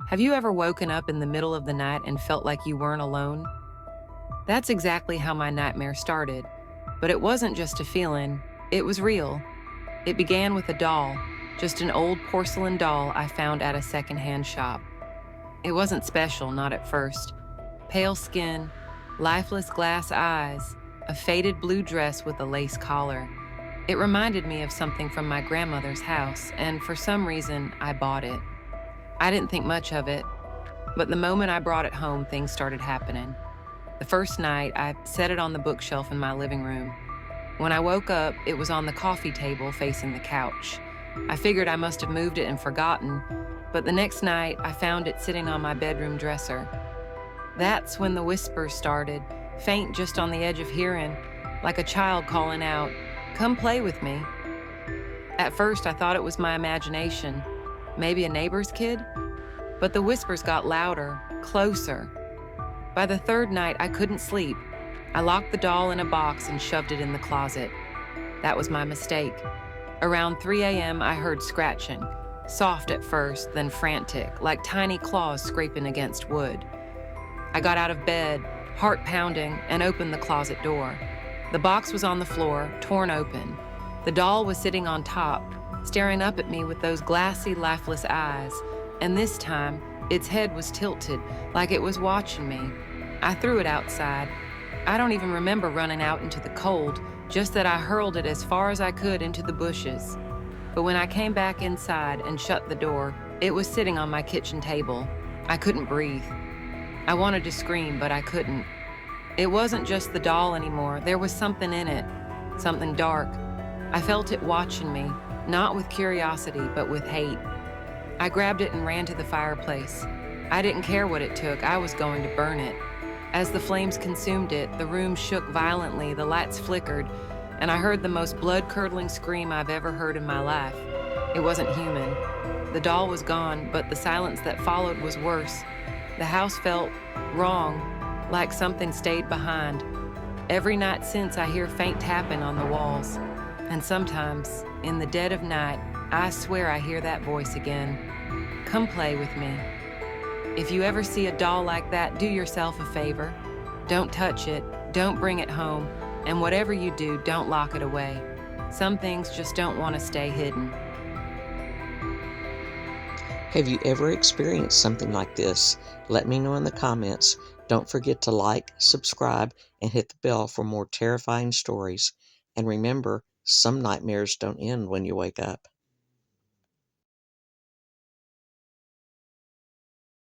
Have you ever woken up in the middle of the night and felt like you weren't alone? That's exactly how my nightmare started. But it wasn't just a feeling, it was real. It began with a doll, just an old porcelain doll I found at a secondhand shop. It wasn't special, not at first. Pale skin, lifeless glass eyes, a faded blue dress with a lace collar. It reminded me of something from my grandmother's house, and for some reason, I bought it. I didn't think much of it, but the moment I brought it home, things started happening. The first night, I set it on the bookshelf in my living room. When I woke up, it was on the coffee table facing the couch. I figured I must have moved it and forgotten, but the next night, I found it sitting on my bedroom dresser. That's when the whispers started, faint just on the edge of hearing, like a child calling out, "Come play with me." At first, I thought it was my imagination, maybe a neighbor's kid, but the whispers got louder, closer. By the third night, I couldn't sleep. I locked the doll in a box and shoved it in the closet. That was my mistake. Around 3 a.m., I heard scratching, soft at first, then frantic, like tiny claws scraping against wood. I got out of bed, heart pounding, and opened the closet door. The box was on the floor, torn open. The doll was sitting on top, staring up at me with those glassy, lifeless eyes, and this time, its head was tilted, like it was watching me. I threw it outside. I don't even remember running out into the cold, just that I hurled it as far as I could into the bushes. But when I came back inside and shut the door, it was sitting on my kitchen table. I couldn't breathe. I wanted to scream, but I couldn't. It wasn't just the doll anymore. There was something in it, something dark. I felt it watching me, not with curiosity, but with hate. I grabbed it and ran to the fireplace. I didn't care what it took. I was going to burn it. As the flames consumed it, the room shook violently, the lights flickered, and I heard the most blood-curdling scream I've ever heard in my life. It wasn't human. The doll was gone, but the silence that followed was worse. The house felt wrong, like something stayed behind. Every night since, I hear faint tapping on the walls. And sometimes, in the dead of night, I swear I hear that voice again. Come play with me. If you ever see a doll like that, do yourself a favor. Don't touch it, don't bring it home, and whatever you do, don't lock it away. Some things just don't want to stay hidden. Have you ever experienced something like this? Let me know in the comments. Don't forget to like, subscribe, and hit the bell for more terrifying stories. And remember, some nightmares don't end when you wake up.